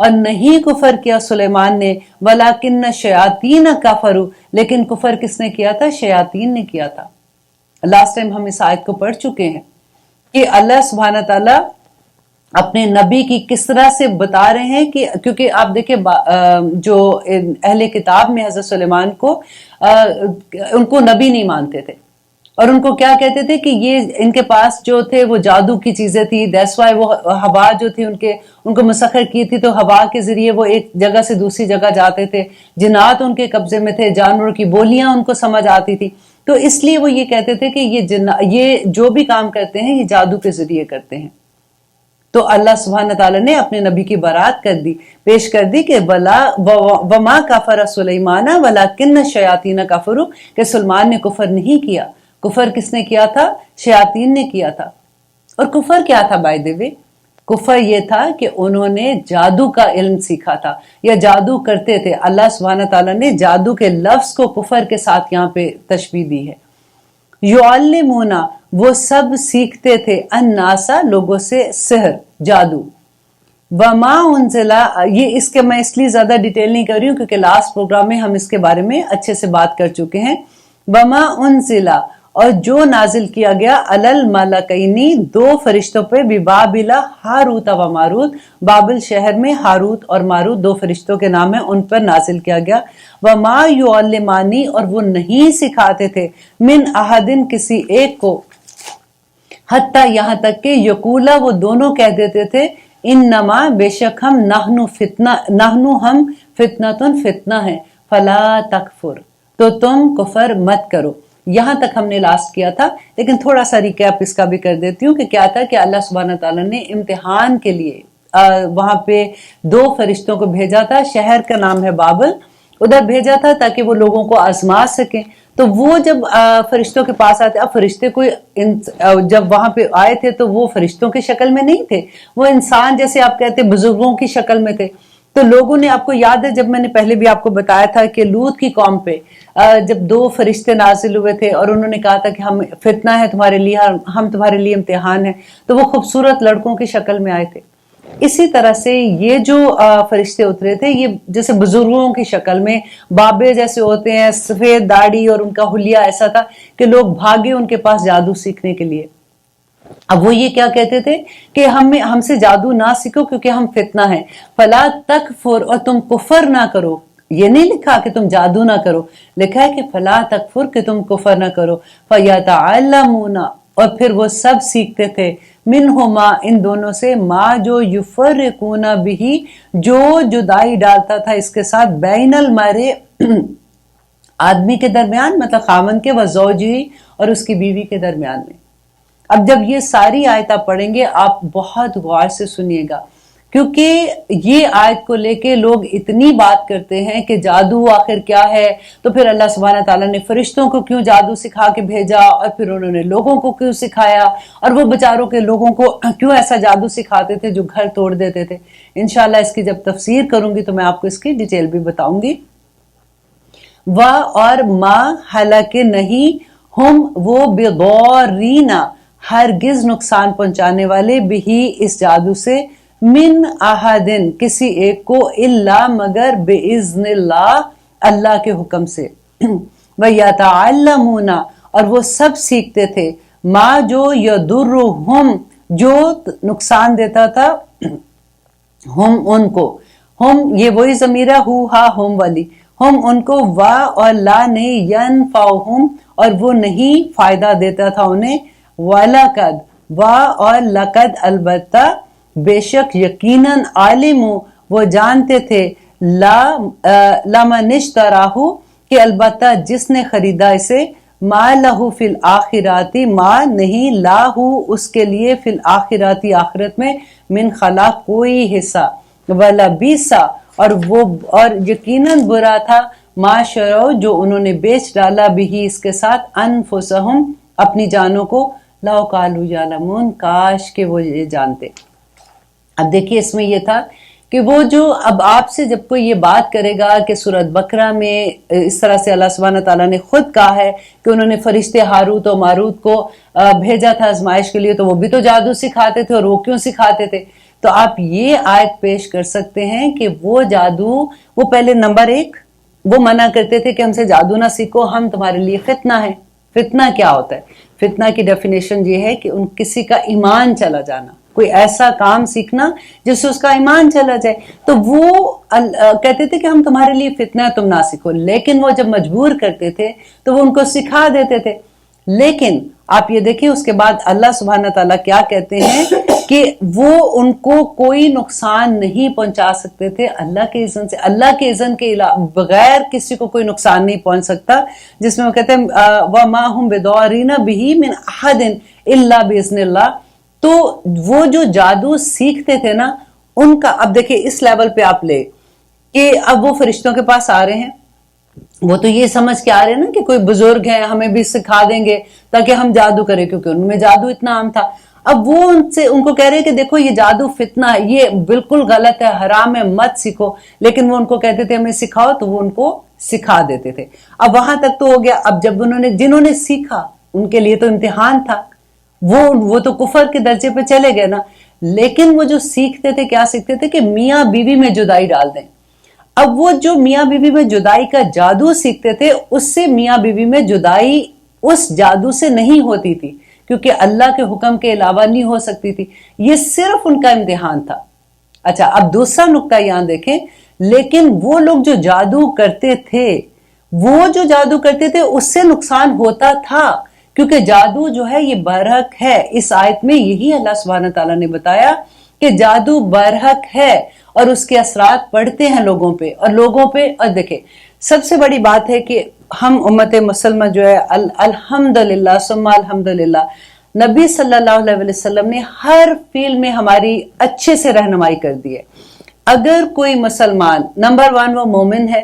اور نہیں کفر کیا سلیمان نے، ولاکن شیاطین کفروا، لیکن کفر کس نے کیا تھا؟ شیاطین نے کیا تھا۔ لاسٹ ٹائم ہم اس آیت کو پڑھ چکے ہیں کہ اللہ سبحانہ تعالیٰ اپنے نبی کی کس طرح سے بتا رہے ہیں کہ کیونکہ آپ دیکھیں جو اہل کتاب میں حضرت سلیمان کو ان کو نبی نہیں مانتے تھے، اور ان کو کیا کہتے تھے کہ یہ ان کے پاس جو تھے وہ جادو کی چیزیں تھی، دیٹس وائی وہ ہوا جو تھی ان کو مسخر کی تھی، تو ہوا کے ذریعے وہ ایک جگہ سے دوسری جگہ جاتے تھے، جنات ان کے قبضے میں تھے، جانوروں کی بولیاں ان کو سمجھ آتی تھی، تو اس لیے وہ یہ کہتے تھے کہ یہ جو بھی کام کرتے ہیں یہ جادو کے ذریعے کرتے ہیں۔ تو اللہ سبحانہ تعالیٰ نے اپنے نبی کی برات پیش کر دی کہ وما کفر سلیمان ولکن الشیاطین کفروا، کہ سلیمان نے کفر نہیں کیا۔ کفر کس نے کیا تھا؟ شیاطین نے کیا تھا۔ اور کفر کیا تھا بائی دی وے؟ کفر یہ تھا کہ انہوں نے جادو کا علم سیکھا تھا یا جادو کرتے تھے۔ اللہ سبحانہ تعالیٰ نے جادو کے لفظ کو کفر کے ساتھ یہاں پہ تشبیہ دی ہے۔ یعلمون، وہ سب سیکھتے تھے، الناسا، لوگوں سے، سحر، جادو۔ وما انزلا، یہ اس کے میں اس لیے زیادہ ڈیٹیل نہیں کر رہی ہوں کیونکہ لاسٹ پروگرام میں ہم اس کے بارے میں اچھے سے بات کر چکے ہیں۔ وما انزلا، اور جو نازل کیا گیا، علی الملکینی، دو فرشتوں پہ، ببابل، ہاروت و ماروت، بابل شہر میں ہاروت اور ماروت دو فرشتوں کے نام ہیں، ان پر نازل کیا گیا۔ وما یعلمانی، اور وہ نہیں سکھاتے تھے، من احدن، کسی ایک کو، حتیٰ، یہاں تک کہ یقولا، وہ دونوں کہہ دیتے تھے، انما، بے شک ہم، نحنو ہم، فتنتن، فتنہ ہے، فلا تکفر، تو تم کفر مت کرو۔ یہاں تک ہم نے لاسٹ کیا تھا، لیکن تھوڑا سا ریکیپ اس کا بھی کر دیتی ہوں کہ کیا تھا کہ اللہ سبحانہ تعالیٰ نے امتحان کے لیے وہاں پہ دو فرشتوں کو بھیجا تھا، شہر کا نام ہے بابل، ادھر بھیجا تھا تاکہ وہ لوگوں کو آزما سکیں۔ تو وہ جب فرشتوں کے پاس آتے، اب فرشتے کوئی جب وہاں پہ آئے تھے تو وہ فرشتوں کی شکل میں نہیں تھے، وہ انسان جیسے آپ کہتے بزرگوں کی شکل میں تھے۔ تو لوگوں نے، آپ کو یاد ہے جب میں نے پہلے بھی آپ کو بتایا تھا کہ لوط کی قوم پہ جب دو فرشتے نازل ہوئے تھے اور انہوں نے کہا تھا کہ ہم فتنہ ہے تمہارے لیے، ہم تمہارے لیے امتحان ہے، تو وہ خوبصورت لڑکوں کی شکل میں آئے تھے۔ اسی طرح سے یہ جو فرشتے اترے تھے، یہ جیسے بزرگوں کی شکل میں، بابے جیسے ہوتے ہیں، سفید داڑھی اور ان کا حلیہ ایسا تھا کہ لوگ بھاگے ان کے پاس جادو سیکھنے کے لیے۔ اب وہ یہ کیا کہتے تھے کہ ہم سے جادو نہ سیکھو کیونکہ ہم فتنہ ہیں، فلا تکفر، اور تم کفر نہ کرو۔ یہ نہیں لکھا کہ تم جادو نہ کرو، لکھا ہے کہ فلا تکفر، کہ تم کفر نہ کرو۔ فیتعلمون، اور پھر وہ سب سیکھتے تھے، منہما، ان دونوں سے، ما، جو یفرقون بہ، جو جدائی ڈالتا تھا اس کے ساتھ، بین المرء، آدمی کے درمیان، مطلب خامن کے، وزوجی، اور اس کی بیوی کے درمیان میں۔ اب جب یہ ساری آیت آپ پڑھیں گے، آپ بہت غور سے سنیے گا، کیونکہ یہ آیت کو لے کے لوگ اتنی بات کرتے ہیں کہ جادو آخر کیا ہے، تو پھر اللہ سبحانہ تعالیٰ نے فرشتوں کو کیوں جادو سکھا کے بھیجا، اور پھر انہوں نے لوگوں کو کیوں سکھایا، اور وہ بچاروں کے لوگوں کو کیوں ایسا جادو سکھاتے تھے جو گھر توڑ دیتے تھے۔ انشاءاللہ اس کی جب تفسیر کروں گی تو میں آپ کو اس کی ڈیٹیل بھی بتاؤں گی۔ اور ما، حالانکہ نہیں، ہم، وہ، بضارین، ہرگز نقصان پہنچانے والے، بھی، اس جادو سے، من احدن، کسی ایک کو، الا، مگر، باذن اللہ، اللہ کے حکم سے۔ ویتعلمون، اور وہ سب سیکھتے تھے، ما، جو، یضرہم، جو نقصان دیتا تھا، ہم، ان کو، ہم، یہ وہی ضمیر ہے، ہو، ہا، ہم والی، ہم، ان کو، وا، اور لا، نہیں، ینفعہم، اور وہ نہیں فائدہ دیتا تھا انہیں، وَلَقَدْ، وا، اور لقد، البتہ، بے شک، یقیناً، عالم، وہ جانتے تھے، لَمَنِ اشْتَرَاهُ، کہ البتہ جس نے خریدا اسے، ما لہو فی الآخرات، ما، نہیں، لاہو، اس کے لیے، فی الآخرات، آخرت میں، من، خلاق، کوئی حصہ، وَلَبِئْسَ، اور یقیناً برا تھا، ما شروا، جو انہوں نے بیچ ڈالا، بھی، اس کے ساتھ، انفسہم، اپنی جانوں کو، لو کانوا یعلمون، کاش کہ وہ یہ جانتے۔ اب دیکھیے اس میں یہ تھا کہ وہ جو اب آپ سے جب کوئی یہ بات کرے گا کہ سورۃ بقرہ میں اس طرح سے اللہ سبحانہ تعالیٰ نے خود کہا ہے کہ انہوں نے فرشتے ہاروت و ماروت کو بھیجا تھا آزمائش کے لیے، تو وہ بھی تو جادو سکھاتے تھے، اور وہ کیوں سکھاتے تھے؟ تو آپ یہ آیت پیش کر سکتے ہیں کہ وہ جادو، وہ پہلے نمبر 1 وہ منع کرتے تھے کہ ہم سے جادو نہ سیکھو، ہم تمہارے لیے فتنہ ہے۔ فتنہ کیا ہوتا ہے؟ فتنہ کی ڈیفینیشن یہ ہے کہ کسی کا ایمان چلا جانا، کوئی ایسا کام سیکھنا جس سے اس کا ایمان چلا جائے۔ تو وہ کہتے تھے کہ ہم تمہارے لیے فتنہ ہے، تم نہ سیکھو، لیکن وہ جب مجبور کرتے تھے تو وہ ان کو سکھا دیتے تھے۔ لیکن آپ یہ دیکھیں اس کے بعد اللہ سبحانہ تعالیٰ کیا کہتے ہیں کہ وہ ان کو کوئی نقصان نہیں پہنچا سکتے تھے اللہ کے اذن سے۔ اللہ کے اذن کے بغیر کسی کو کوئی نقصان نہیں پہنچ سکتا، جس میں وہ کہتے ہیں وَمَا هُمْ بِضَارِّينَ بِهِ مِنْ أَحَدٍ إِلَّا بِإِذْنِ اللَّهِ۔ تو وہ جو جادو سیکھتے تھے نا، ان کا اب دیکھیں اس لیول پہ آپ لے کہ اب وہ فرشتوں کے پاس آ رہے ہیں، وہ تو یہ سمجھ کے آ رہے ہیں نا کہ کوئی بزرگ ہیں ہمیں بھی سکھا دیں گے تاکہ ہم جادو کریں، کیونکہ ان میں جادو اتنا عام تھا۔ اب وہ ان کو کہہ رہے ہیں کہ دیکھو یہ جادو فتنہ ہے، یہ بالکل غلط ہے، حرام ہے، مت سیکھو، لیکن وہ ان کو کہتے تھے ہمیں سکھاؤ، تو وہ ان کو سکھا دیتے تھے۔ اب وہاں تک تو ہو گیا۔ اب جب جنہوں نے سیکھا ان کے لیے تو امتحان تھا، وہ تو کفر کے درجے پہ چلے گئے نا۔ لیکن وہ جو سیکھتے تھے، کیا سیکھتے تھے کہ میاں بیوی میں جدائی ڈال دیں۔ اب وہ جو میاں بیوی میں جدائی کا جادو سیکھتے تھے، اس سے میاں بیوی میں جدائی اس جادو سے نہیں ہوتی تھی، کیونکہ اللہ کے حکم کے علاوہ نہیں ہو سکتی تھی۔ یہ صرف ان کا امتحان تھا۔ اچھا، اب دوسرا نقطہ یہاں دیکھیں، لیکن وہ لوگ جو جادو کرتے تھے، اس سے نقصان ہوتا تھا، کیونکہ جادو جو ہے یہ برحق ہے۔ اس آیت میں یہی اللہ سبحانہ تعالیٰ نے بتایا کہ جادو برحق ہے اور اس کے اثرات پڑتے ہیں لوگوں پہ اور دیکھیں سب سے بڑی بات ہے کہ ہم امت مسلمہ جو ہے الحمدللہ ثم الحمدللہ، نبی صلی اللہ علیہ وسلم نے ہر فیلڈ میں ہماری اچھے سے رہنمائی کر دی ہے۔ اگر کوئی مسلمان نمبر 1 وہ مومن ہے،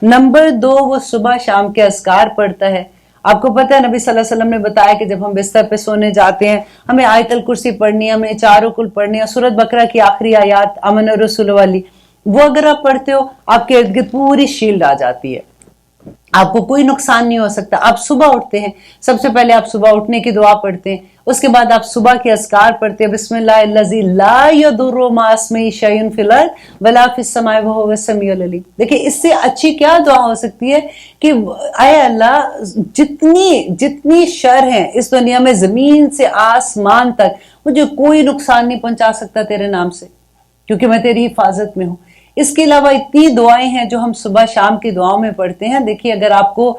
نمبر 2 وہ صبح شام کے اذکار پڑھتا ہے۔ آپ کو پتہ ہے نبی صلی اللہ علیہ وسلم نے بتایا کہ جب ہم بستر پہ سونے جاتے ہیں ہمیں آیت الکرسی پڑھنی ہے، ہمیں 4 رکوع پڑھنی ہے، سورۃ بقرہ کی آخری آیات آمن الرسول والی، وہ اگر آپ پڑھتے ہو آپ کے ارد گرد پوری شیلڈ آ جاتی ہے، آپ کو کوئی نقصان نہیں ہو سکتا۔ آپ صبح اٹھتے ہیں، سب سے پہلے آپ صبح اٹھنے کی دعا پڑھتے ہیں، اس کے بعد آپ صبح کے اذکار پڑھتے ہیں، بسم اللہ الذی لا یضر مع اسمہ شیء فی الارض ولا فی السماء وہو السمیع العلیم۔ دیکھیں اس سے اچھی کیا دعا ہو سکتی ہے کہ اے اللہ جتنی شر ہیں اس دنیا میں، زمین سے آسمان تک، مجھے کوئی نقصان نہیں پہنچا سکتا تیرے نام سے، کیونکہ میں تیری حفاظت میں ہوں۔ اس کے علاوہ اتنی دعائیں ہیں جو ہم صبح شام کی دعاؤں میں پڑھتے ہیں۔ دیکھیے اگر آپ کو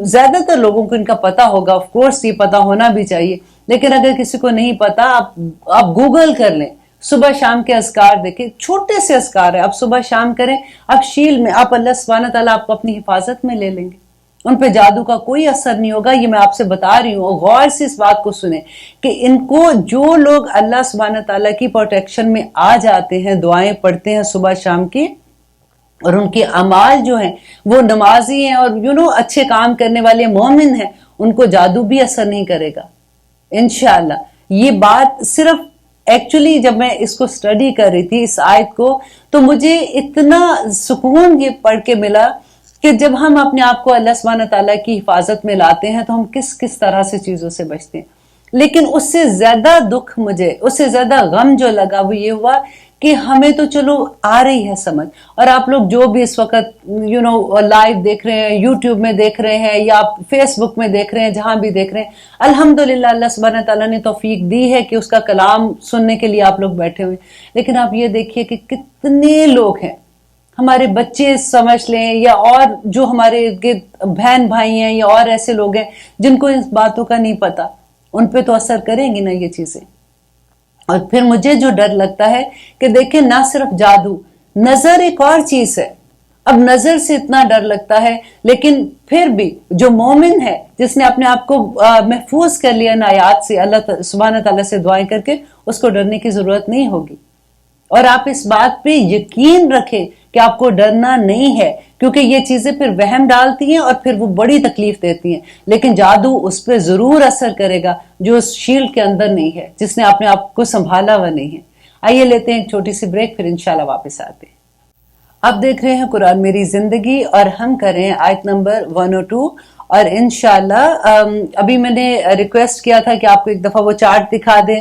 زیادہ تر لوگوں کو ان کا پتہ ہوگا، آف کورس یہ پتہ ہونا بھی چاہیے، لیکن اگر کسی کو نہیں پتہ آپ گوگل کر لیں، صبح شام کے اذکار دیکھیں، چھوٹے سے اذکار ہے، آپ صبح شام کریں، آپ شیل میں آپ اللہ سبحانہ تعالیٰ آپ کو اپنی حفاظت میں لے لیں گے، ان پہ جادو کا کوئی اثر نہیں ہوگا۔ یہ میں آپ سے بتا رہی ہوں، اور غور سے اس بات کو سنیں کہ ان کو جو لوگ اللہ سبحانہ تعالیٰ کی پروٹیکشن میں آ جاتے ہیں، دعائیں پڑھتے ہیں صبح شام کی، اور ان کے اعمال جو ہیں وہ نمازی ہیں اور اچھے کام کرنے والے مومن ہیں، ان کو جادو بھی اثر نہیں کرے گا انشاءاللہ۔ یہ بات صرف ایکچولی جب میں اس کو سٹڈی کر رہی تھی اس آیت کو، تو مجھے اتنا سکون یہ پڑھ کے ملا کہ جب ہم اپنے آپ کو اللہ سبحانہ تعالیٰ کی حفاظت میں لاتے ہیں تو ہم کس طرح سے چیزوں سے بچتے ہیں۔ لیکن اس سے زیادہ دکھ اس سے زیادہ غم جو لگا وہ یہ ہوا کہ ہمیں تو چلو آ رہی ہے سمجھ، اور آپ لوگ جو بھی اس وقت لائیو دیکھ رہے ہیں، یوٹیوب میں دیکھ رہے ہیں یا فیس بک میں دیکھ رہے ہیں، جہاں بھی دیکھ رہے ہیں، الحمدللہ اللہ سبحانہ تعالیٰ نے توفیق دی ہے کہ اس کا کلام سننے کے لیے آپ لوگ بیٹھے ہوئے۔ لیکن آپ یہ دیکھیے کہ کتنے لوگ ہیں، ہمارے بچے سمجھ لیں یا اور جو ہمارے بہن بھائی ہیں یا اور ایسے لوگ ہیں جن کو اس باتوں کا نہیں پتا، ان پہ تو اثر کریں گی نا یہ چیزیں۔ اور پھر مجھے جو ڈر لگتا ہے کہ دیکھیں نہ صرف جادو، نظر ایک اور چیز ہے۔ اب نظر سے اتنا ڈر لگتا ہے، لیکن پھر بھی جو مومن ہے جس نے اپنے آپ کو محفوظ کر لیا ان آیات سے، اللہ سبحانہ تعالیٰ سے دعائیں کر کے، اس کو ڈرنے کی ضرورت نہیں ہوگی۔ اور آپ اس بات پہ یقین رکھیں کہ آپ کو ڈرنا نہیں ہے، کیونکہ یہ چیزیں پھر وہم ڈالتی ہیں اور پھر وہ بڑی تکلیف دیتی ہیں، لیکن جادو اس پہ ضرور اثر کرے گا جو اس شیلڈ کے اندر نہیں ہے، جس نے اپنے آپ کو سنبھالا ہوا نہیں ہے۔ آئیے لیتے ہیں ایک چھوٹی سی بریک، پھر انشاءاللہ واپس آتے ہیں۔ اب دیکھ رہے ہیں قرآن میری زندگی، اور ہم کر رہے ہیں آیت نمبر 102، اور انشاءاللہ ابھی میں نے ریکویسٹ کیا تھا کہ آپ کو ایک دفعہ وہ چارٹ دکھا دیں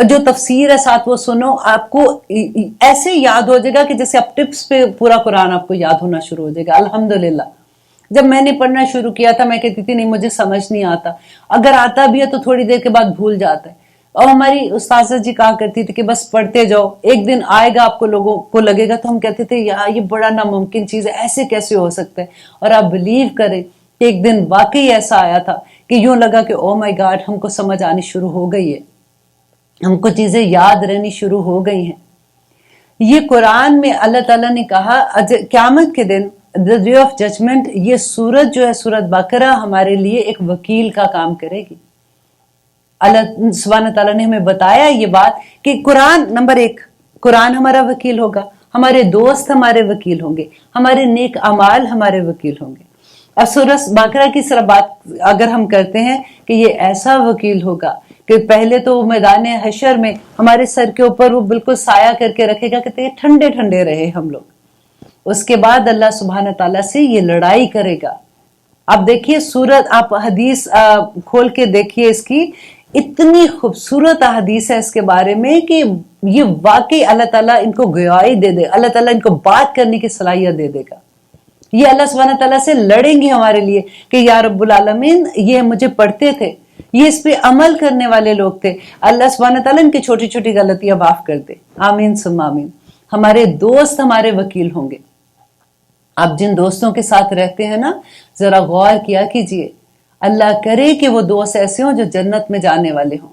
اور جو تفسیر ہے ساتھ وہ سنو، آپ کو ایسے یاد ہو جائے گا کہ جیسے آپ ٹپس پہ پورا قرآن آپ کو یاد ہونا شروع ہو جائے گا. الحمدللہ جب میں نے پڑھنا شروع کیا تھا میں کہتی تھی نہیں مجھے سمجھ نہیں آتا، اگر آتا بھی ہے تو تھوڑی دیر کے بعد بھول جاتا ہے. اور ہماری استاذہ جی کہا کرتی تھی کہ بس پڑھتے جاؤ، ایک دن آئے گا آپ کو لوگوں کو لگے گا. تو ہم کہتے تھے یار یہ بڑا ناممکن چیز ہے، ایسے کیسے ہو سکتا ہے. اور آپ بلیو کریں کہ ایک دن واقعی ایسا آیا تھا کہ یوں لگا کہ او مائی گاڈ ہم کو سمجھ آنی شروع ہو گئی ہے، ہم کو چیزیں یاد رہنی شروع ہو گئی ہیں. یہ قرآن میں اللہ تعالیٰ نے کہا قیامت کے دن the day of judgment یہ سورت جو ہے سورت بقرہ ہمارے لیے ایک وکیل کا کام کرے گی. اللہ سبحانہ تعالیٰ نے ہمیں بتایا یہ بات کہ قرآن نمبر 1 قرآن ہمارا وکیل ہوگا، ہمارے دوست ہمارے وکیل ہوں گے، ہمارے نیک اعمال ہمارے وکیل ہوں گے. اب سورت بقرہ کی صرف بات اگر ہم کرتے ہیں کہ یہ ایسا وکیل ہوگا کہ پہلے تو میدان حشر میں ہمارے سر کے اوپر وہ بالکل سایہ کر کے رکھے گا کہ ٹھنڈے ٹھنڈے رہے ہم لوگ. اس کے بعد اللہ سبحانہ تعالیٰ سے یہ لڑائی کرے گا. آپ دیکھیے سورت، آپ حدیث کھول کے دیکھیے، اس کی اتنی خوبصورت حدیث ہے اس کے بارے میں کہ یہ واقعی اللہ تعالیٰ ان کو گواہی دے دے، اللہ تعالیٰ ان کو بات کرنے کی صلاحیت دے دے گا. یہ اللہ سبحانہ تعالیٰ سے لڑیں گے ہمارے لیے کہ یا رب العالمین یہ مجھے پڑھتے تھے، یہ اس پہ عمل کرنے والے لوگ تھے، اللہ سبحانہ تعالیٰ ان کی چھوٹی چھوٹی غلطیاں معاف کر دے. آمین ثم آمین. ہمارے دوست ہمارے وکیل ہوں گے. آپ جن دوستوں کے ساتھ رہتے ہیں نا ذرا غور کیا کیجئے، اللہ کرے کہ وہ دوست ایسے ہوں جو جنت میں جانے والے ہوں.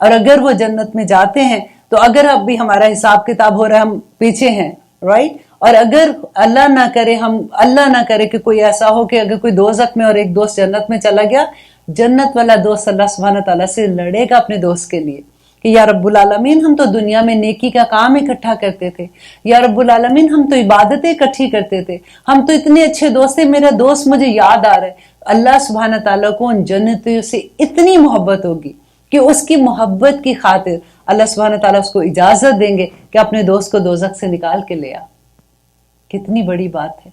اور اگر وہ جنت میں جاتے ہیں تو اگر اب بھی ہمارا حساب کتاب ہو رہا ہے ہم پیچھے ہیں، رائٹ. اور اگر اللہ نہ کرے کہ کوئی ایسا ہو کہ اگر کوئی دوزخ میں اور ایک دوست جنت میں چلا گیا، جنت والا دوست اللہ سبحانہ تعالیٰ سے لڑے گا اپنے دوست کے لیے کہ یا رب العالمین ہم تو دنیا میں نیکی کا کام اکٹھا کرتے تھے، یا رب العالمین ہم تو عبادتیں اکٹھی کرتے تھے، ہم تو اتنے اچھے دوست تھے، میرا دوست مجھے یاد آ رہا ہے. اللہ سبحانہ تعالیٰ کو ان جنتیوں سے اتنی محبت ہوگی کہ اس کی محبت کی خاطر اللہ سبحانہ تعالیٰ اس کو اجازت دیں گے کہ اپنے دوست کو دوزخ سے نکال کے لے آ. کتنی بڑی بات ہے.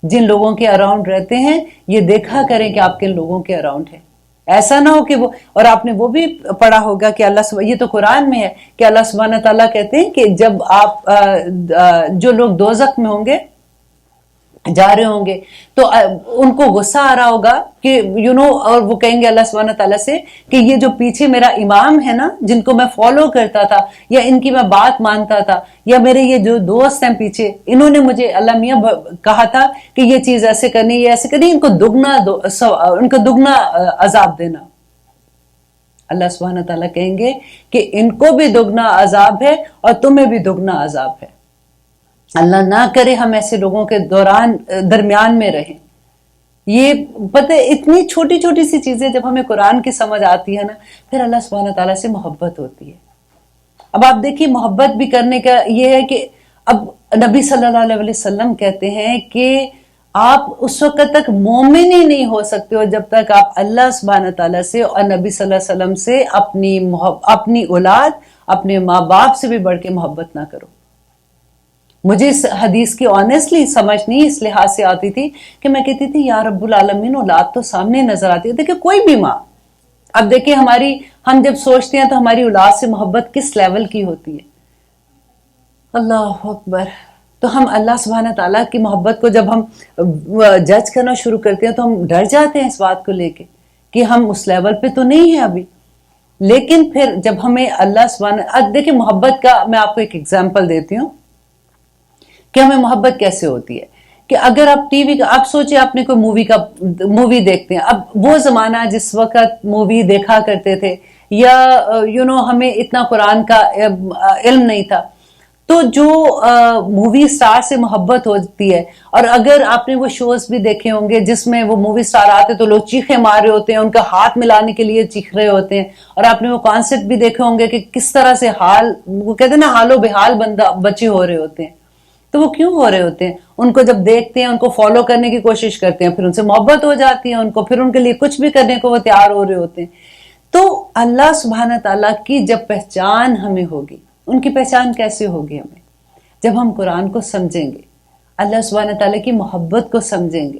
جن لوگوں کے اراؤنڈ رہتے ہیں یہ دیکھا کریں کہ آپ کن لوگوں کے اراؤنڈ ہیں. ایسا نہ ہو کہ وہ، اور آپ نے وہ بھی پڑھا ہوگا کہ یہ تو قرآن میں ہے کہ اللہ سبحانہ تعالیٰ کہتے ہیں کہ جب آپ جو لوگ دوزخ میں ہوں گے جا رہے ہوں گے تو ان کو غصہ آ رہا ہوگا کہ اور وہ کہیں گے اللہ سبحانہ تعالیٰ سے کہ یہ جو پیچھے میرا امام ہے نا جن کو میں فالو کرتا تھا یا ان کی میں بات مانتا تھا یا میرے یہ جو دوست ہیں پیچھے انہوں نے مجھے اللہ میاں کہا تھا کہ یہ چیز ایسے کرنی یہ ایسے کرنی، ان کو دگنا عذاب دینا. اللہ سبحانہ تعالیٰ کہیں گے کہ ان کو بھی دگنا عذاب ہے اور تمہیں بھی دگنا عذاب ہے. اللہ نہ کرے ہم ایسے لوگوں کے درمیان میں رہیں. یہ پتہ اتنی چھوٹی چھوٹی سی چیزیں جب ہمیں قرآن کی سمجھ آتی ہے نا پھر اللہ سبحانہ تعالیٰ سے محبت ہوتی ہے. اب آپ دیکھیے محبت بھی کرنے کا یہ ہے کہ اب نبی صلی اللہ علیہ وسلم کہتے ہیں کہ آپ اس وقت تک مومن ہی نہیں ہو سکتے ہو جب تک آپ اللہ سبحانہ تعالیٰ سے اور نبی صلی اللہ علیہ وسلم سے اپنی اولاد اپنے ماں باپ سے بھی بڑھ کے محبت نہ کرو. مجھے اس حدیث کی آنیسٹلی سمجھ نہیں اس لحاظ سے آتی تھی کہ میں کہتی تھی یا رب العالمین اولاد تو سامنے نظر آتی ہے. دیکھیں کوئی بھی ماں، اب دیکھیں ہم جب سوچتے ہیں تو ہماری اولاد سے محبت کس لیول کی ہوتی ہے. اللہ اکبر. تو ہم اللہ سبحانہ تعالیٰ کی محبت کو جب ہم جج کرنا شروع کرتے ہیں تو ہم ڈر جاتے ہیں اس بات کو لے کے کہ ہم اس لیول پہ تو نہیں ہیں ابھی. لیکن پھر جب ہمیں اللہ سبحانہ، دیکھیں محبت کا میں آپ کو ایک ایگزامپل دیتی ہوں کہ ہمیں محبت کیسے ہوتی ہے. کہ اگر آپ ٹی وی کا آپ سوچیں آپ نے کوئی مووی دیکھتے ہیں، اب وہ زمانہ جس وقت مووی دیکھا کرتے تھے یا ہمیں اتنا قرآن کا علم نہیں تھا تو جو مووی سٹار سے محبت ہوتی ہے، اور اگر آپ نے وہ شوز بھی دیکھے ہوں گے جس میں وہ مووی سٹار آتے تو لوگ چیخیں مار رہے ہوتے ہیں، ان کا ہاتھ ملانے کے لیے چیخ رہے ہوتے ہیں، اور آپ نے وہ کانسرٹ بھی دیکھے ہوں گے کہ کس طرح سے وہ کہتے ہیں نا حال و بحال بچے ہو رہے ہوتے ہیں. تو وہ کیوں ہو رہے ہوتے ہیں؟ ان کو جب دیکھتے ہیں ان کو فالو کرنے کی کوشش کرتے ہیں، پھر ان سے محبت ہو جاتی ہے ان کو، پھر ان کے لیے کچھ بھی کرنے کو وہ تیار ہو رہے ہوتے ہیں. تو اللہ سبحانہ تعالیٰ کی جب پہچان ہمیں ہوگی، ان کی پہچان کیسے ہوگی ہمیں؟ جب ہم قرآن کو سمجھیں گے، اللہ سبحانہ تعالیٰ کی محبت کو سمجھیں گے،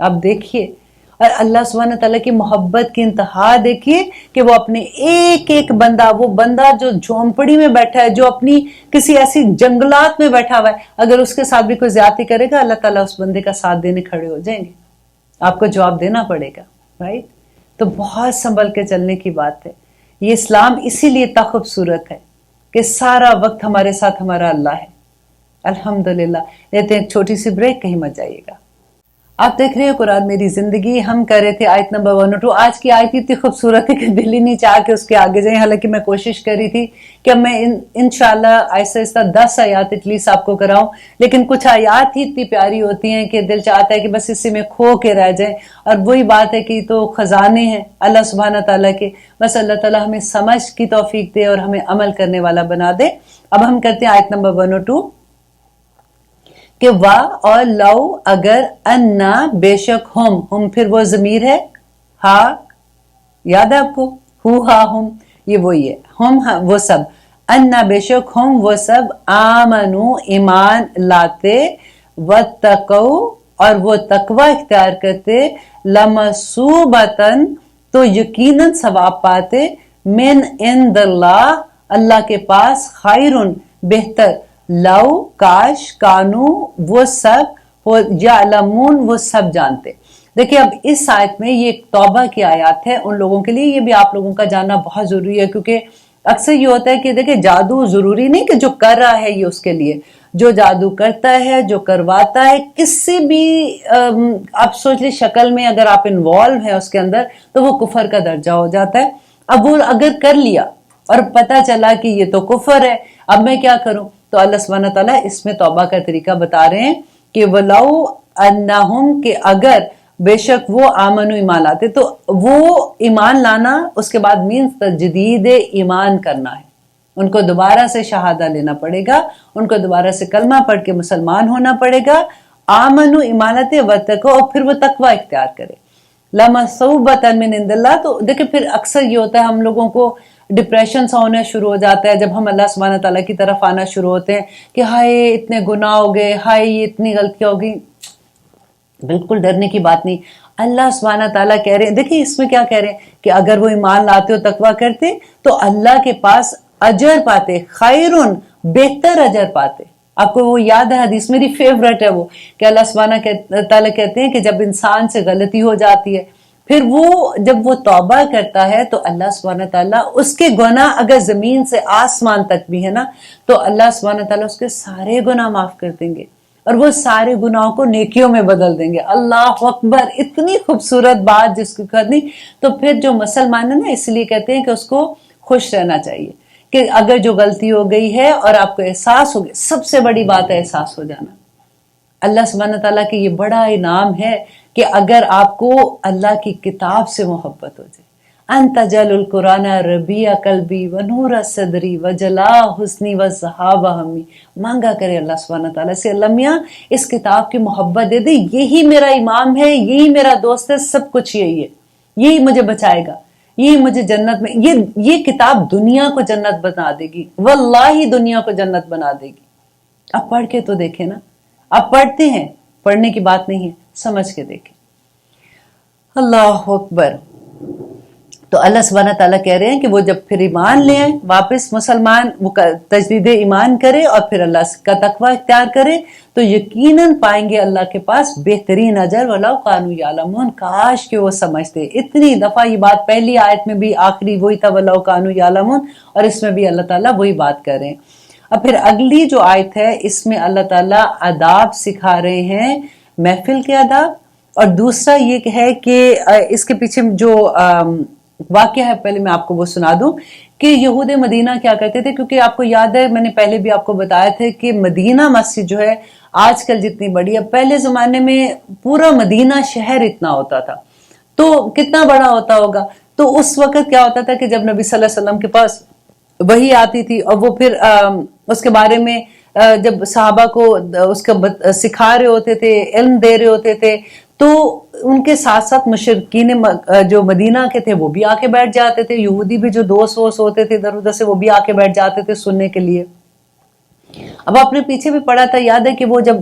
آپ دیکھیے، اور اللہ سبحانہ تعالیٰ کی محبت کی انتہا دیکھیے کہ وہ اپنے ایک ایک بندہ، وہ بندہ جو جھونپڑی میں بیٹھا ہے، جو اپنی کسی ایسی جنگلات میں بیٹھا ہوا ہے، اگر اس کے ساتھ بھی کوئی زیادتی کرے گا، اللہ تعالیٰ اس بندے کا ساتھ دینے کھڑے ہو جائیں گے، آپ کو جواب دینا پڑے گا، رائٹ؟ تو بہت سنبھل کے چلنے کی بات ہے. یہ اسلام اسی لیے اتنا خوبصورت ہے کہ سارا وقت ہمارے ساتھ ہمارا اللہ ہے. الحمدللہ. لیتے ہیں ایک چھوٹی سی بریک، کہیں مت جائیے گا. آپ دیکھ رہے ہیں قرآن میری زندگی. ہم کر رہے تھے آیت نمبر 102. آج کی آیت اتنی خوبصورت ہے کہ دل ہی نہیں چاہ کے اس کے آگے جائیں. حالانکہ میں کوشش کر رہی تھی کہ میں انشاءاللہ آہستہ آہستہ 10 آیات ایٹ لیسٹ آپ کو کراؤں، لیکن کچھ آیات ہی اتنی پیاری ہوتی ہیں کہ دل چاہتا ہے کہ بس اسی میں کھو کے رہ جائیں. اور وہی بات ہے کہ تو خزانے ہیں اللہ سبحانہ تعالیٰ کے. بس اللہ تعالیٰ ہمیں سمجھ کی توفیق دے اور ہمیں عمل کرنے والا بنا دے. اب ہم کرتے ہیں آیت نمبر 102 کہ وا اور لو اگر انا بے شک ہم پھر وہ ضمیر ہے ہا، یاد ہے آپ کو؟ ہو ہا ہم، یہ وہی ہے. ہم وہ سب، انا بے شک ہم وہ سب، آمنو ایمان لاتے، واتقو اور وہ تقوی اختیار کرتے، لمصوبتن تو یقیناً ثواب پاتے، من عند اللہ اللہ کے پاس، خیرن بہتر، لو کاش، کانو وہ سب، یعلمون وہ سب جانتے. دیکھیں اب اس آیت میں یہ ایک توبہ کی آیات ہے ان لوگوں کے لیے. یہ بھی آپ لوگوں کا جاننا بہت ضروری ہے، کیونکہ اکثر یہ ہوتا ہے کہ دیکھیں جادو ضروری نہیں کہ جو کر رہا ہے یہ اس کے لیے، جو جادو کرتا ہے، جو کرواتا ہے، کسی بھی آپ سوچ لی شکل میں اگر آپ انوالو ہیں اس کے اندر تو وہ کفر کا درجہ ہو جاتا ہے. اب وہ اگر کر لیا اور پتہ چلا کہ یہ تو کفر ہے، اب میں کیا کروں؟ تو اللہ سبحانہ تعالیٰ اس میں توبہ کا طریقہ بتا رہے ہیں کہ وَلَوْ أَنَّهُمْ کہ اگر بے شک وہ آمنو ایمان لاتے. تو وہ ایمان لانا اس کے بعد مینس تجدید ایمان کرنا ہے. ان کو دوبارہ سے شہادہ لینا پڑے گا، ان کو دوبارہ سے کلمہ پڑھ کے مسلمان ہونا پڑے گا. آمنو ایمان لاتے، وتقو اور پھر وہ تقوی اختیار کرے. لَمَصُوبَةً مِّنْ عِندِ اللَّهِ. تو دیکھیں پھر اکثر یہ ہوتا ہے ہم لوگوں کو ڈپریشن سا ہونا شروع ہو جاتا ہے جب ہم اللہ سبحانہ تعالیٰ کی طرف آنا شروع ہوتے ہیں کہ ہائے اتنے گناہ ہو گئے، ہائے یہ اتنی غلطیاں ہو گئی. بالکل ڈرنے کی بات نہیں. اللہ سبحانہ تعالیٰ کہہ رہے ہیں، دیکھیں اس میں کیا کہہ رہے ہیں کہ اگر وہ ایمان لاتے ہو تقوی کرتے تو اللہ کے پاس اجر پاتے، خیرن بہتر اجر پاتے. آپ کو وہ یاد ہے حدیث میری فیورٹ ہے وہ کہ اللہ سبحانہ تعالیٰ کہتے ہیں کہ جب انسان سے غلطی ہو جاتی ہے پھر وہ جب وہ توبہ کرتا ہے تو اللہ سبحانہ تعالیٰ اس کے گناہ اگر زمین سے آسمان تک بھی ہے نا تو اللہ سبحانہ تعالیٰ اس کے سارے گناہ معاف کر دیں گے اور وہ سارے گناہوں کو نیکیوں میں بدل دیں گے. اللہ اکبر، اتنی خوبصورت بات جس کی کرنی. تو پھر جو مسلمان ہے نا اس لیے کہتے ہیں کہ اس کو خوش رہنا چاہیے کہ اگر جو غلطی ہو گئی ہے اور آپ کو احساس ہو گیا، سب سے بڑی بات ہے احساس ہو جانا. اللہ سبحانہ تعالیٰ کی یہ بڑا انعام ہے کہ اگر آپ کو اللہ کی کتاب سے محبت ہو جائے. انت جل القرآن ربیع قلبی و نور صدری و جلا حسنی و ذہاب ہمی. مانگا کرے اللہ سبحانہ تعالیٰ سے، اللہ میاں اس کتاب کی محبت دے دے، یہی میرا امام ہے، یہی میرا دوست ہے، سب کچھ یہی ہے، یہی مجھے بچائے گا، یہی مجھے جنت میں، یہ کتاب دنیا کو جنت بنا دے گی، واللہ دنیا کو جنت بنا دے گی. اب پڑھ کے تو دیکھیں نا، آپ پڑھتے ہیں، پڑھنے کی بات نہیں ہے، سمجھ کے دیکھیں. اللہ اکبر. تو اللہ سبحانہ تعالیٰ کہہ رہے ہیں کہ وہ جب پھر ایمان لے آئیں واپس مسلمان، وہ تجدید ایمان کرے اور پھر اللہ کا تقوی اختیار کرے تو یقیناً پائیں گے اللہ کے پاس بہترین اجر. وَلَوْ كَانُوا يَعْلَمُونَ. کاش کہ وہ سمجھتے. اتنی دفعہ یہ بات پہلی آیت میں بھی آخری وہی تھا وَلَوْ كَانُوا يَعْلَمُونَ، اور اس میں بھی اللہ تعالیٰ وہی بات کر رہے ہیں. اب پھر اگلی جو آیت ہے اس میں اللہ تعالیٰ آداب سکھا رہے ہیں، محفل کے آداب. اور دوسرا یہ ہے کہ اس کے پیچھے جو واقعہ ہے پہلے میں آپ کو وہ سنا دوں کہ یہود مدینہ کیا کرتے تھے. کیونکہ آپ کو یاد ہے میں نے پہلے بھی آپ کو بتایا تھا کہ مدینہ مسجد جو ہے آج کل جتنی بڑی ہے، پہلے زمانے میں پورا مدینہ شہر اتنا ہوتا تھا تو کتنا بڑا ہوتا ہوگا. تو اس وقت کیا ہوتا تھا کہ جب نبی صلی اللہ علیہ وسلم کے پاس وحی آتی تھی اور وہ پھر اس کے بارے میں جب صحابہ کو اس کا سکھا رہے ہوتے تھے، علم دے رہے ہوتے تھے، تو ان کے ساتھ ساتھ مشرکین جو مدینہ کے تھے وہ بھی آ کے بیٹھ جاتے تھے. یہودی بھی جو دوست ووست ہوتے تھے ادھر ادھر سے وہ بھی آ کے بیٹھ جاتے تھے سننے کے لیے. اب آپ نے پیچھے بھی پڑھا تھا، یاد ہے کہ وہ جب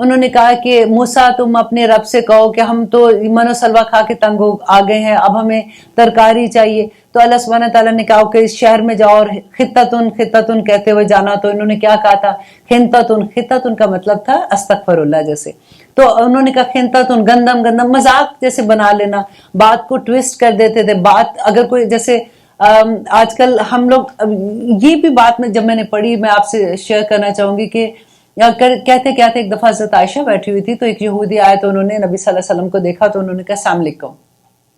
انہوں نے کہا کہ موسیٰ تم اپنے رب سے کہو کہ ہم تو من و سلوا کھا کے تنگ آ گئے ہیں، اب ہمیں ترکاری چاہیے. تو اللہ سبحانہ تعالیٰ نے کہا کہ اس شہر میں جاؤ اور خطتن خطتن کہتے ہوئے جانا. تو انہوں نے کیا کہا تھا؟ خنتتن. خطتن کا مطلب تھا استغفر اللہ جیسے. تو انہوں نے کہا خنتتن گندم گندم، مذاق جیسے بنا لینا، بات کو ٹویسٹ کر دیتے تھے. بات اگر کوئی جیسے آج کل ہم لوگ، یہ بھی بات میں جب میں نے پڑھی میں آپ سے شیئر کرنا چاہوں گی کہ کہتے ایک دفعہ حضرت عائشہ بیٹھی ہوئی تھی تو ایک یہودی آئے تو انہوں نے نبی صلی اللہ علیہ وسلم کو دیکھا تو انہوں نے کہا السلام علیکم.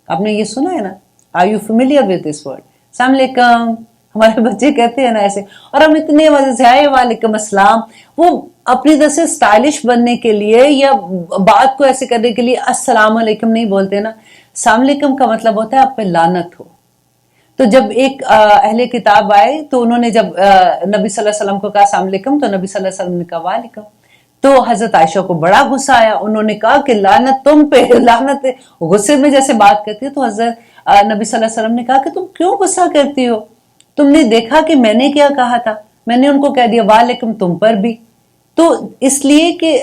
آپ نے یہ سنا ہے نا؟ Are you familiar with this word? السلام علیکم. ہمارے بچے کہتے ہیں نا ایسے، اور ہم اتنے مزے سے آئے وعلیکم السلام. وہ اپنی طرف سے اسٹائلش بننے کے لیے یا بات کو ایسے کرنے کے لیے السلام علیکم نہیں بولتے نا. السلام علیکم کا مطلب ہوتا ہے آپ پہ لعنت ہو. تو جب ایک اہل کتاب آئے تو انہوں نے جب نبی صلی اللہ علیہ وسلم کو کہا السلام علیکم تو نبی صلی اللہ علیہ وسلم نے کہا وعلیکم. تو حضرت عائشہ کو بڑا غصہ آیا. انہوں نے کہا کہ لعنت تم پہ، لعنت. غصے میں جیسے بات کرتی ہے تو حضرت نبی صلی اللہ علیہ وسلم نے کہا کہ تم کیوں غصہ کرتی ہو؟ تم نے دیکھا کہ میں نے کیا کہا تھا؟ میں نے ان کو کہہ دیا وعلیکم تم پر بھی. تو اس لیے کہ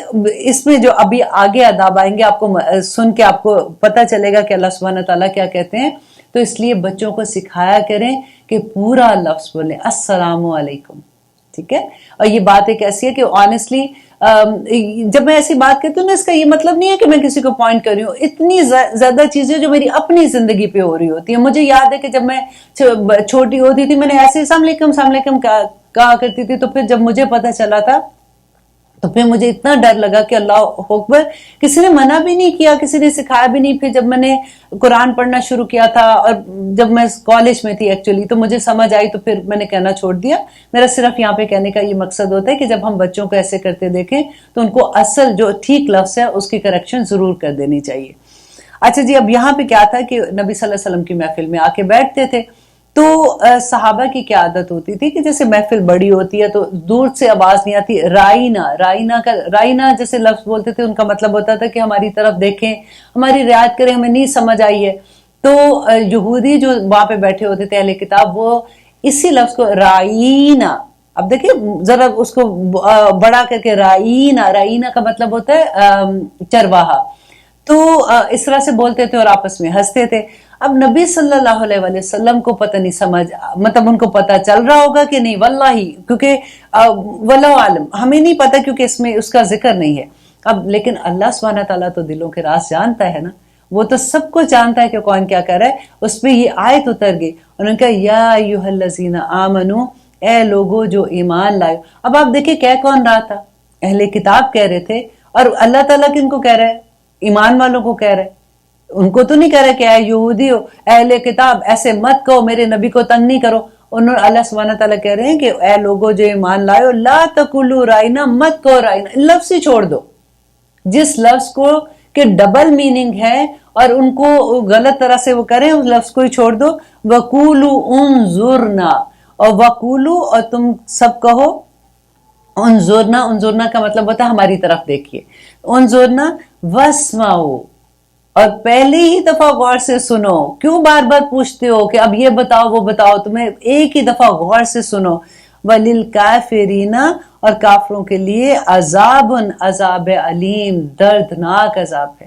اس میں جو ابھی آگے آداب آئیں گے آپ کو سن کے آپ کو پتہ چلے گا کہ اللہ سبحانہ تعالیٰ کیا کہتے ہیں. تو اس لیے بچوں کو سکھایا کریں کہ پورا لفظ بولیں السلام علیکم. ٹھیک ہے؟ اور یہ بات ایک ایسی ہے کہ آنیسٹلی جب میں ایسی بات کرتی ہوں نا، اس کا یہ مطلب نہیں ہے کہ میں کسی کو پوائنٹ کر رہی ہوں. اتنی زیادہ چیزیں جو میری اپنی زندگی پہ ہو رہی ہوتی ہیں. مجھے یاد ہے کہ جب میں چھوٹی ہوتی تھی میں نے ایسے السلام علیکم کہا کرتی تھی. تو پھر جب مجھے پتہ چلا تھا تو پھر مجھے اتنا ڈر لگا کہ اللہ اکبر، کسی نے منع بھی نہیں کیا، کسی نے سکھایا بھی نہیں. پھر جب میں نے قرآن پڑھنا شروع کیا تھا اور جب میں کالج میں تھی ایکچولی تو مجھے سمجھ آئی تو پھر میں نے کہنا چھوڑ دیا. میرا صرف یہاں پہ کہنے کا یہ مقصد ہوتا ہے کہ جب ہم بچوں کو ایسے کرتے دیکھیں تو ان کو اصل جو ٹھیک لفظ ہے اس کی کریکشن ضرور کر دینی چاہیے. اچھا جی، اب یہاں پہ کیا تھا کہ نبی صلی اللہ علیہ وسلم کی محفل میں آ کے بیٹھتے تھے. تو صحابہ کی کیا عادت ہوتی تھی کہ جیسے محفل بڑی ہوتی ہے تو دور سے آواز نہیں آتی. رائنا جیسے لفظ بولتے تھے ان کا مطلب ہوتا تھا کہ ہماری طرف دیکھیں، ہماری رعایت کریں، ہمیں نہیں سمجھ آئی ہے. تو یہودی جو وہاں پہ بیٹھے ہوتے تھے اہل کتاب، وہ اسی لفظ کو رائنا، اب دیکھیں ذرا اس کو بڑا کر کے رائنا کا مطلب ہوتا ہے چرواہا. تو اس طرح سے بولتے تھے اور آپس میں ہنستے تھے. اب نبی صلی اللہ علیہ وسلم کو پتہ نہیں سمجھ، مطلب ان کو پتہ چل رہا ہوگا کہ نہیں، واللہ، کیونکہ واللہ عالم، ہمیں نہیں پتہ کیونکہ اس میں اس کا ذکر نہیں ہے. اب لیکن اللہ سبحانہ تعالیٰ تو دلوں کے راز جانتا ہے نا، وہ تو سب کو جانتا ہے کہ کون کیا کر رہا ہے. اس پہ یہ آیت اتر گئی، انہوں نے کہا یا ایھا الذین آمنو، اے لوگو جو ایمان لائے. اب آپ دیکھیں کہہ کون رہا تھا؟ اہل کتاب کہہ رہے تھے. اور اللہ تعالیٰ کن کو کہہ رہے ہیں؟ ایمان والوں کو کہہ رہے. ان کو تو نہیں کہہ رہے کہ اے یہودی ہو، اہل کتاب ایسے مت کہو، میرے نبی کو تنگ نہیں کرو. انہوں اللہ سبحانہ تعالیٰ کہہ رہے ہیں کہ اے لوگو جو ایمان لائے ہو، لا تقولوا رائنا، مت کہو رائنا. لفظ ہی چھوڑ دو. جس لفظ کو کہ ڈبل میننگ ہے اور ان کو غلط طرح سے وہ کریں، اس لفظ کو ہی چھوڑ دو. وقولوا انظرنا، اور وقولوا، اور تم سب کہو انظرنا کا مطلب ہوتا ہے ہماری طرف دیکھیے. انظرنا واسمعوا، اور پہلی ہی دفعہ غور سے سنو. کیوں بار بار پوچھتے ہو کہ اب یہ بتاؤ وہ بتاؤ؟ تمہیں ایک ہی دفعہ غور سے سنو. وَلِلْكَافِرِينَ، اور کافروں کے لیے عذاب علیم، دردناک عذاب ہے.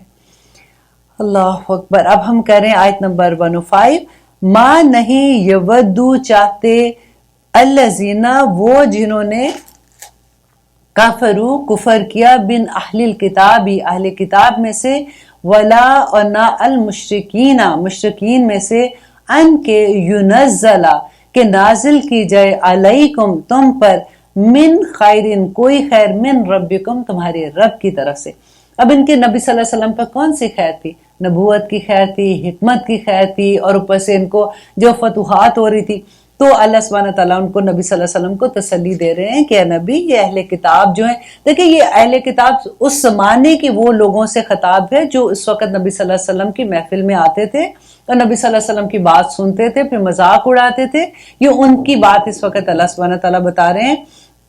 اللہ اکبر. اب ہم کریں آیت نمبر 105. ماں نہیں یودو چاہتے، الذین، وہ جنہوں نے، کافرو، کفر کیا، بن اہل الکتابی، اہل کتاب میں سے، ولا، اور نہ، المشرکین، مشرکین میں سے، ان کے ینزلا، کہ نازل کی جائے، علیکم، تم پر، من خیرن، کوئی خیر، من ربکم، تمہارے رب کی طرف سے. اب ان کے نبی صلی اللہ علیہ وسلم پر کون سی خیر تھی؟ نبوت کی خیر تھی، حکمت کی خیر تھی، اور اوپر سے ان کو جو فتوحات ہو رہی تھی. تو اللہ سبحانہ تعالیٰ ان کو، نبی صلی اللہ علیہ وسلم کو تسلی دے رہے ہیں کہ اے نبی، یہ اہل کتاب جو ہیں، دیکھیں یہ اہل کتاب اس زمانے کے وہ لوگوں سے خطاب ہے جو اس وقت نبی صلی اللہ علیہ وسلم کی محفل میں آتے تھے اور نبی صلی اللہ علیہ وسلم کی بات سنتے تھے، پھر مذاق اڑاتے تھے. یہ ان کی بات اس وقت اللہ سبحانہ تعالیٰ بتا رہے ہیں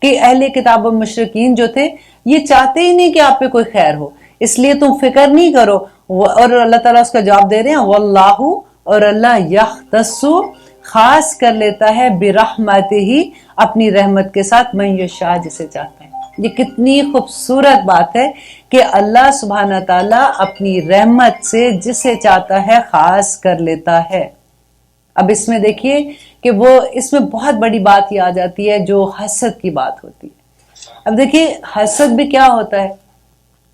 کہ اہل کتاب و مشرکین جو تھے یہ چاہتے ہی نہیں کہ آپ پہ کوئی خیر ہو، اس لیے تم فکر نہیں کرو. اور اللہ تعالیٰ اس کا جواب دے رہے ہیں، واللہ، اور اللہ، یختص، خاص کر لیتا ہے، برحمتہ، اپنی رحمت کے ساتھ، من یشاء، جسے چاہتا ہے. یہ کتنی خوبصورت بات ہے کہ اللہ سبحانہ تعالیٰ اپنی رحمت سے جسے چاہتا ہے خاص کر لیتا ہے۔ اب اس میں دیکھیے کہ وہ اس میں بہت بڑی بات یہ آ جاتی ہے جو حسد کی بات ہوتی ہے۔ اب دیکھیے حسد بھی کیا ہوتا ہے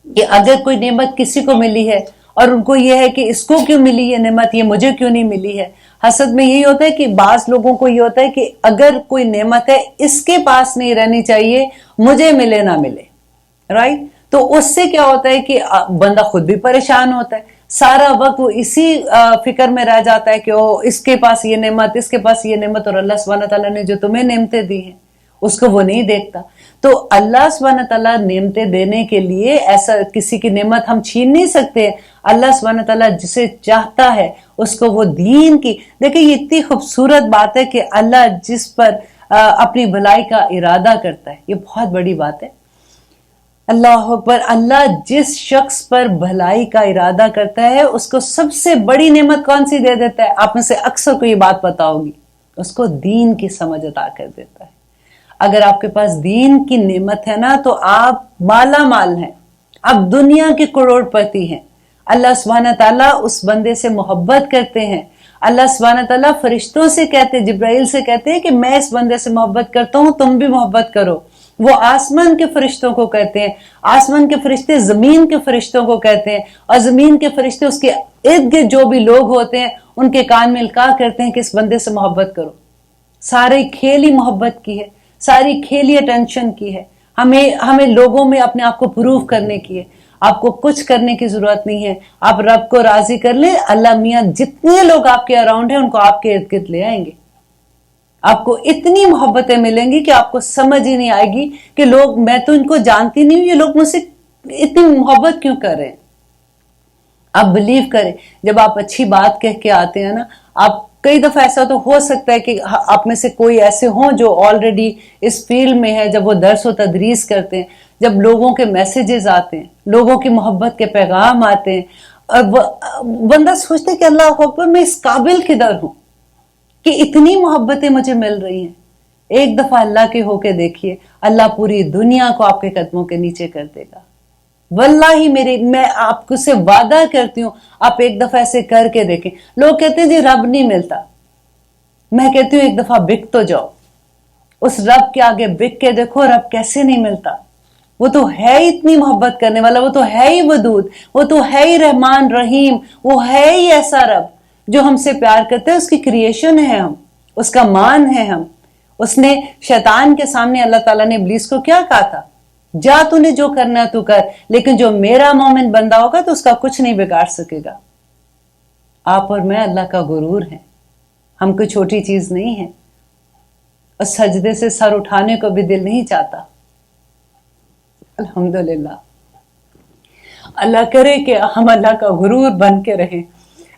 کہ اگر کوئی نعمت کسی کو ملی ہے اور ان کو یہ ہے کہ اس کو کیوں ملی یہ نعمت، یہ مجھے کیوں نہیں ملی ہے۔ حسد میں یہی ہوتا ہے کہ بعض لوگوں کو یہ ہوتا ہے کہ اگر کوئی نعمت ہے اس کے پاس نہیں رہنی چاہیے، مجھے ملے نہ ملے، رائٹ؟ تو اس سے کیا ہوتا ہے کہ بندہ خود بھی پریشان ہوتا ہے، سارا وقت وہ اسی فکر میں رہ جاتا ہے کہ اس کے پاس یہ نعمت، اس کے پاس یہ نعمت، اور اللہ سبحانہ تعالیٰ نے جو تمہیں نعمتیں دی ہیں اس کو وہ نہیں دیکھتا۔ تو اللہ سبحانہ تعالیٰ نعمتیں دینے کے لیے ایسا کسی کی نعمت ہم چھین نہیں سکتے۔ اللہ سبحانہ تعالیٰ جسے چاہتا ہے اس کو وہ دین کی، دیکھیں یہ اتنی خوبصورت بات ہے کہ اللہ جس پر اپنی بھلائی کا ارادہ کرتا ہے، یہ بہت بڑی بات ہے۔ اللہ اکبر، اللہ جس شخص پر بھلائی کا ارادہ کرتا ہے اس کو سب سے بڑی نعمت کون سی دے دیتا ہے؟ آپ میں سے اکثر کو یہ بات پتا ہوگی، اس کو دین کی سمجھ عطا کر دیتا ہے۔ اگر آپ کے پاس دین کی نعمت ہے نا تو آپ مالا مال ہیں، آپ دنیا کے کروڑ پتی ہیں۔ اللہ سبحانہ تعالیٰ اس بندے سے محبت کرتے ہیں۔ اللہ سبحانہ تعالیٰ فرشتوں سے کہتے ہیں، جبرائیل سے کہتے ہیں کہ میں اس بندے سے محبت کرتا ہوں، تم بھی محبت کرو۔ وہ آسمان کے فرشتوں کو کہتے ہیں، آسمان کے فرشتے زمین کے فرشتوں کو کہتے ہیں، اور زمین کے فرشتے اس کے ارد گرد جو بھی لوگ ہوتے ہیں ان کے کان میں القاء کرتے ہیں کہ اس بندے سے محبت کرو۔ سارے کھیل ہی محبت کی ہے، ساری کھیل ہی اٹینشن کی ہے۔ ہمیں لوگوں میں اپنے آپ کو پروو کرنے کی ہے۔ آپ کو کچھ کرنے کی ضرورت نہیں ہے، آپ رب کو راضی کر لیں، اللہ میاں جتنے لوگ آپ کے اراؤنڈ ہیں ان کو آپ کے ارد گرد لے آئیں گے۔ آپ کو اتنی محبتیں ملیں گی کہ آپ کو سمجھ ہی نہیں آئے گی کہ لوگ، میں تو ان کو جانتی نہیں ہوں، یہ لوگ مجھ سے اتنی محبت کیوں کر رہے ہیں۔ آپ بلیو کریں، جب آپ اچھی بات کہہ کے آتے ہیں نا، آپ کئی دفعہ ایسا تو ہو سکتا ہے کہ آپ میں سے کوئی ایسے ہوں جو آلریڈی اس فیلڈ میں ہے، جب وہ درس و تدریس کرتے ہیں، جب لوگوں کے میسیجز آتے ہیں، لوگوں کی محبت کے پیغام آتے ہیں، اور بندہ سوچتا ہے کہ اللہ اکبر، میں اس قابل کدھر ہوں کہ اتنی محبتیں مجھے مل رہی ہیں۔ ایک دفعہ اللہ کے ہو کے دیکھیے، اللہ پوری دنیا کو آپ کے قدموں کے نیچے کر دے گا۔ واللہ میں آپ کو سے وعدہ کرتی ہوں، آپ ایک دفعہ ایسے کر کے دیکھیں۔ لوگ کہتے ہیں جی رب نہیں ملتا، میں کہتی ہوں ایک دفعہ بک تو جاؤ، اس رب کے آگے بک کے دیکھو رب کیسے نہیں ملتا۔ وہ تو ہے ہی اتنی محبت کرنے والا، وہ تو ہے ہی ودود، وہ تو ہے ہی رحمان رحیم، وہ ہے ہی ایسا رب جو ہم سے پیار کرتے ہیں۔ اس کی کریشن ہے ہم، اس کا مان ہے ہم۔ اس نے شیطان کے سامنے اللہ تعالیٰ نے ابلیس کو کیا کہا تھا؟ جا تو نے جو کرنا ہے تو کر، لیکن جو میرا مومن بندہ ہوگا تو اس کا کچھ نہیں بگاڑ سکے گا۔ آپ اور میں اللہ کا غرور ہیں، ہم کوئی چھوٹی چیز نہیں ہے، اور سجدے سے سر اٹھانے کو بھی دل نہیں چاہتا۔ الحمدللہ، اللہ کرے کہ ہم اللہ کا غرور بن کے رہیں،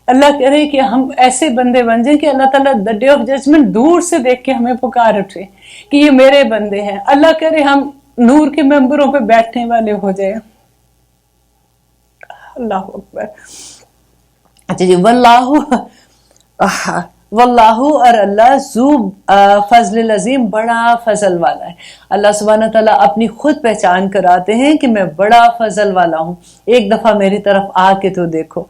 اللہ کرے کہ ہم ایسے بندے بن جائیں کہ اللہ تعالیٰ دی ڈے آف ججمنٹ دور سے دیکھ کے ہمیں پکار اٹھے کہ یہ میرے بندے ہیں۔ اللہ کرے ہم نور کے ممبروں پہ بیٹھنے والے ہو جائیں۔ اللہ اکبر۔ اچھا جی، واللہ اور اللہ ذو فضل العظیم، بڑا فضل والا ہے۔ اللہ سبحانہ تعالیٰ اپنی خود پہچان کراتے ہیں کہ میں بڑا فضل والا ہوں، ایک دفعہ میری طرف آ کے تو دیکھو۔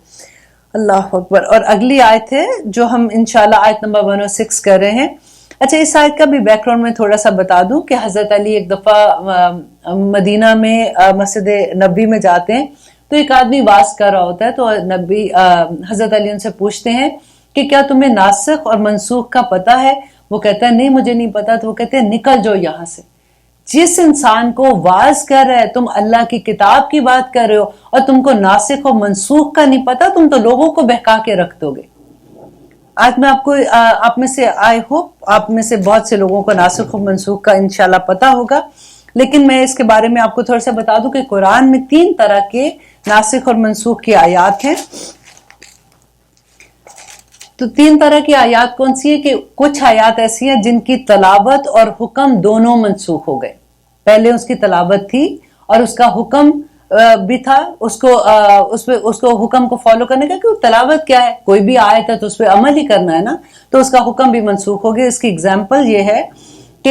اللہ اکبر۔ اور اگلی آیت ہے جو ہم انشاءاللہ آیت نمبر 106 کر رہے ہیں۔ اچھا، اس آیت کا بھی بیک گراؤنڈ میں تھوڑا سا بتا دوں کہ حضرت علی ایک دفعہ مدینہ میں مسجد نبی میں جاتے ہیں، تو ایک آدمی واز کر رہا ہوتا ہے، تو حضرت علی ان سے پوچھتے ہیں کہ کیا تمہیں ناسخ اور منسوخ کا پتہ ہے؟ وہ کہتا ہے نہیں مجھے نہیں پتا۔ تو وہ کہتے ہیں نکل جاؤ یہاں سے، جس انسان کو واز کر رہے تم اللہ کی کتاب کی بات کر رہے ہو اور تم کو ناسخ اور منسوخ کا نہیں پتا، تم تو لوگوں کو بہکا کے رکھ دو گے۔ آج میں آپ میں سے آئی ہوپ آپ میں سے بہت سے لوگوں کو ناسخ و منسوخ کا انشاءاللہ پتا ہوگا، لیکن میں اس کے بارے میں آپ کو تھوڑا سا بتا دوں کہ قرآن میں 3 طرح کے ناسخ اور منسوخ کی آیات ہیں۔ تو 3 طرح کی آیات کون سی ہے کہ کچھ آیات ایسی ہیں جن کی تلاوت اور حکم دونوں منسوخ ہو گئے۔ پہلے اس کی تلاوت تھی اور اس کا حکم بھی تھا، اس کو حکم کو فالو کرنے کا، کہ تلاوت کیا ہے، کوئی بھی آیت ہے تو اس پہ عمل ہی کرنا ہے نا، تو اس کا حکم بھی منسوخ ہو گیا۔ اس کی اگزامپل یہ ہے کہ